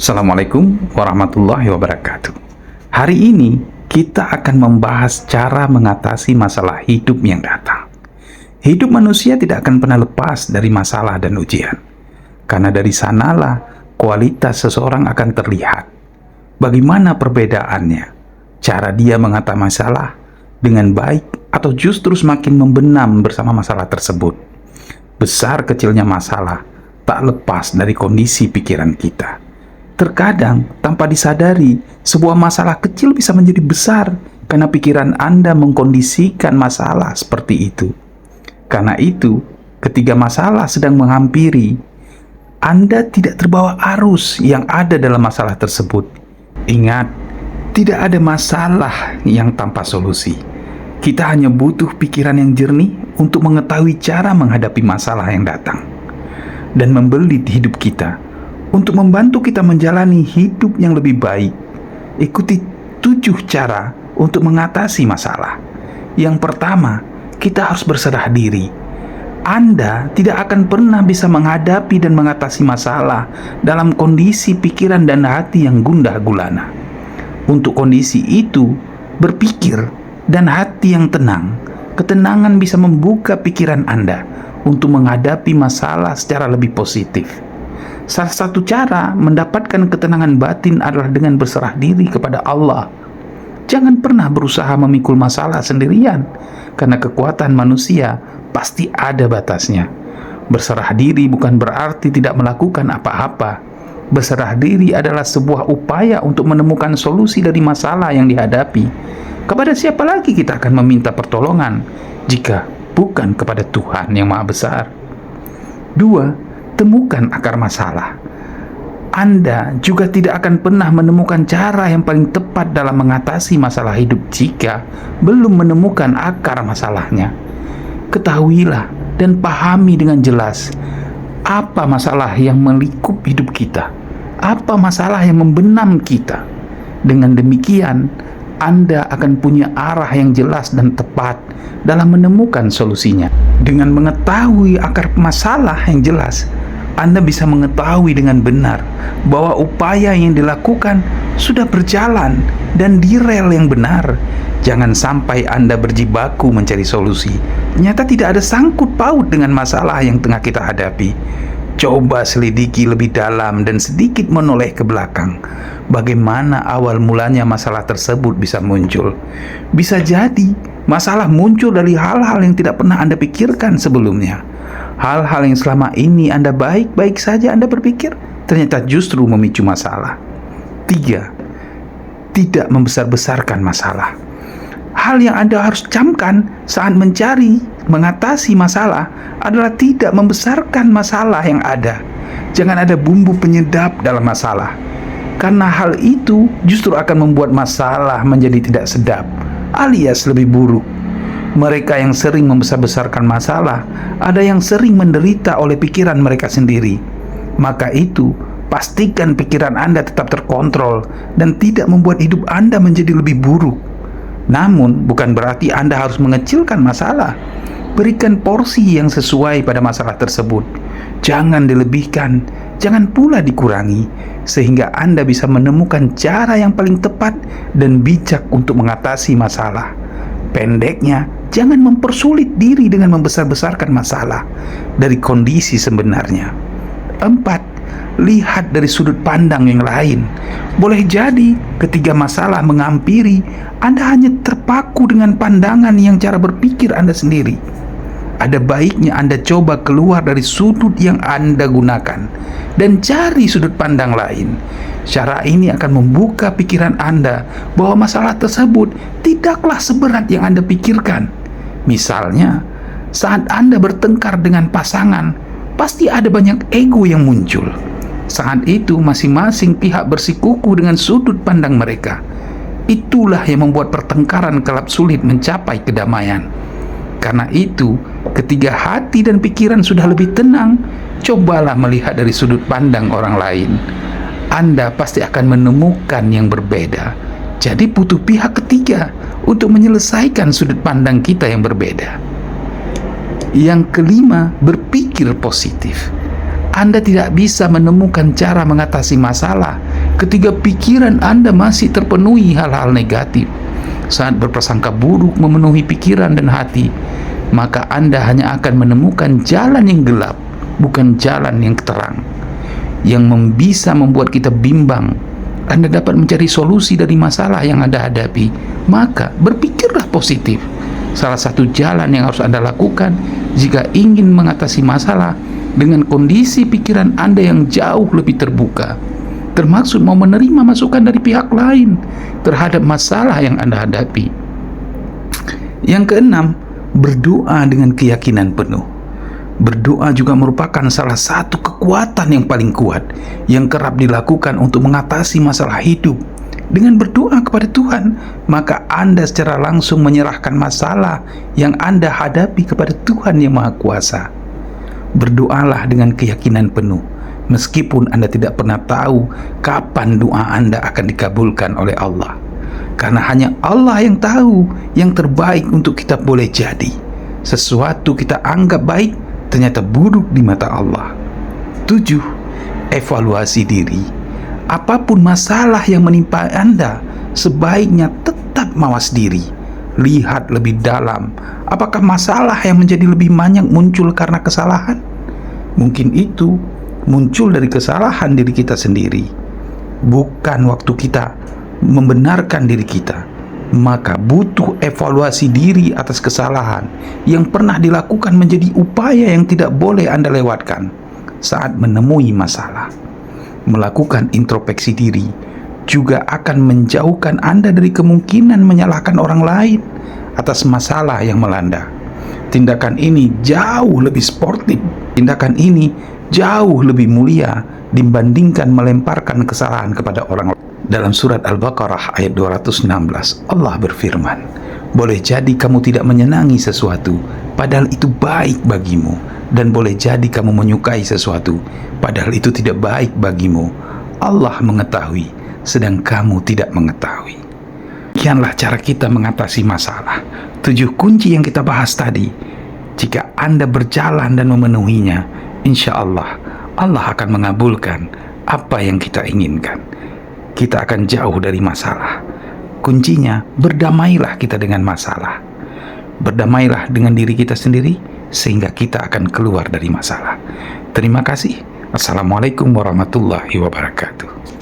Assalamualaikum warahmatullahi wabarakatuh. Hari ini kita akan membahas cara mengatasi masalah hidup yang datang. Hidup manusia tidak akan pernah lepas dari masalah dan ujian, karena dari sanalah kualitas seseorang akan terlihat. Bagaimana perbedaannya? Cara dia mengatasi masalah dengan baik atau justru semakin membenam bersama masalah tersebut. Besar kecilnya masalah tak lepas dari kondisi pikiran kita. Terkadang, tanpa disadari, sebuah masalah kecil bisa menjadi besar karena pikiran Anda mengkondisikan masalah seperti itu. Karena itu, ketika masalah sedang menghampiri, Anda tidak terbawa arus yang ada dalam masalah tersebut. Ingat, tidak ada masalah yang tanpa solusi. Kita hanya butuh pikiran yang jernih untuk mengetahui cara menghadapi masalah yang datang dan membelit hidup kita. Untuk membantu kita menjalani hidup yang lebih baik, ikuti 7 cara untuk mengatasi masalah. Yang pertama, kita harus berserah diri. Anda tidak akan pernah bisa menghadapi dan mengatasi masalah dalam kondisi pikiran dan hati yang gundah gulana. Untuk kondisi itu, berpikir dan hati yang tenang. Ketenangan bisa membuka pikiran Anda untuk menghadapi masalah secara lebih positif. Salah satu cara mendapatkan ketenangan batin adalah dengan berserah diri kepada Allah. Jangan pernah berusaha memikul masalah sendirian, karena kekuatan manusia pasti ada batasnya. Berserah diri bukan berarti tidak melakukan apa-apa. Berserah diri adalah sebuah upaya untuk menemukan solusi dari masalah yang dihadapi. Kepada siapa lagi kita akan meminta pertolongan jika bukan kepada Tuhan yang Maha Besar? 2. Temukan akar masalah. Anda juga tidak akan pernah menemukan cara yang paling tepat dalam mengatasi masalah hidup jika belum menemukan akar masalahnya. Ketahuilah dan pahami dengan jelas apa masalah yang melingkup hidup kita, apa masalah yang membenam kita. Dengan demikian, Anda akan punya arah yang jelas dan tepat dalam menemukan solusinya. Dengan mengetahui akar masalah yang jelas, Anda bisa mengetahui dengan benar bahwa upaya yang dilakukan sudah berjalan dan di rel yang benar. Jangan sampai Anda berjibaku mencari solusi, ternyata tidak ada sangkut paut dengan masalah yang tengah kita hadapi. Coba selidiki lebih dalam dan sedikit menoleh ke belakang. Bagaimana awal mulanya masalah tersebut bisa muncul? Bisa jadi masalah muncul dari hal-hal yang tidak pernah Anda pikirkan sebelumnya. Hal-hal yang selama ini Anda baik-baik saja Anda berpikir, ternyata justru memicu masalah. 3. Tidak membesar-besarkan masalah. Hal yang Anda harus camkan saat mengatasi masalah adalah tidak membesarkan masalah yang ada. Jangan ada bumbu penyedap dalam masalah, karena hal itu justru akan membuat masalah menjadi tidak sedap, alias lebih buruk. Mereka yang sering membesar-besarkan masalah, ada yang sering menderita oleh pikiran mereka sendiri. Maka itu, pastikan pikiran Anda tetap terkontrol dan tidak membuat hidup Anda menjadi lebih buruk. Namun, bukan berarti Anda harus mengecilkan masalah. Berikan porsi yang sesuai pada masalah tersebut. Jangan dilebihkan, jangan pula dikurangi, sehingga Anda bisa menemukan cara yang paling tepat dan bijak untuk mengatasi masalah. Pendeknya, jangan mempersulit diri dengan membesar-besarkan masalah dari kondisi sebenarnya. 4. Lihat dari sudut pandang yang lain. Boleh jadi ketika masalah menghampiri, Anda hanya terpaku dengan pandangan yang cara berpikir Anda sendiri. Ada baiknya Anda coba keluar dari sudut yang Anda gunakan dan cari sudut pandang lain. Cara ini akan membuka pikiran Anda bahwa masalah tersebut tidaklah seberat yang Anda pikirkan. Misalnya, saat Anda bertengkar dengan pasangan, pasti ada banyak ego yang muncul. Saat itu masing-masing pihak bersikukuh dengan sudut pandang mereka. Itulah yang membuat pertengkaran kelak sulit mencapai kedamaian. Karena itu, ketika hati dan pikiran sudah lebih tenang, cobalah melihat dari sudut pandang orang lain. Anda pasti akan menemukan yang berbeda. Jadi butuh pihak ketiga untuk menyelesaikan sudut pandang kita yang berbeda. Yang kelima, berpikir positif. Anda tidak bisa menemukan cara mengatasi masalah Ketika pikiran Anda masih terpenuhi hal-hal negatif, saat berprasangka buruk memenuhi pikiran dan hati, maka Anda hanya akan menemukan jalan yang gelap, bukan jalan yang terang, yang bisa membuat kita bimbang. Anda dapat mencari solusi dari masalah yang Anda hadapi, maka berpikirlah positif. Salah satu jalan yang harus Anda lakukan jika ingin mengatasi masalah dengan kondisi pikiran Anda yang jauh lebih terbuka, termaksud mau menerima masukan dari pihak lain terhadap masalah yang Anda hadapi. Yang keenam, berdoa dengan keyakinan penuh. Berdoa juga merupakan salah satu kekuatan yang paling kuat yang kerap dilakukan untuk mengatasi masalah hidup. Dengan berdoa kepada Tuhan, maka Anda secara langsung menyerahkan masalah yang Anda hadapi kepada Tuhan yang Maha Kuasa. Berdoalah dengan keyakinan penuh, meskipun Anda tidak pernah tahu kapan doa Anda akan dikabulkan oleh Allah. Karena hanya Allah yang tahu yang terbaik untuk kita boleh jadi. Sesuatu kita anggap baik, ternyata buruk di mata Allah. 7. Evaluasi diri. Apapun masalah yang menimpa Anda, sebaiknya tetap mawas diri. Lihat lebih dalam, apakah masalah yang menjadi lebih banyak muncul karena kesalahan? Mungkin itu muncul dari kesalahan diri kita sendiri, bukan waktu kita membenarkan diri kita. Maka butuh evaluasi diri atas kesalahan yang pernah dilakukan menjadi upaya yang tidak boleh Anda lewatkan saat menemui masalah. Melakukan introspeksi diri juga akan menjauhkan Anda dari kemungkinan menyalahkan orang lain atas masalah yang melanda. Tindakan ini jauh lebih sportif. Tindakan ini jauh lebih mulia dibandingkan melemparkan kesalahan kepada orang lain. Dalam surat Al-Baqarah ayat 216, Allah berfirman, boleh jadi kamu tidak menyenangi sesuatu, padahal itu baik bagimu. Dan boleh jadi kamu menyukai sesuatu, padahal itu tidak baik bagimu. Allah mengetahui, sedang kamu tidak mengetahui. Demikianlah cara kita mengatasi masalah. 7 kunci yang kita bahas tadi, jika Anda berjalan dan memenuhinya, insya Allah, Allah akan mengabulkan apa yang kita inginkan. Kita akan jauh dari masalah. Kuncinya, berdamailah kita dengan masalah. Berdamailah dengan diri kita sendiri, sehingga kita akan keluar dari masalah. Terima kasih. Assalamualaikum warahmatullahi wabarakatuh.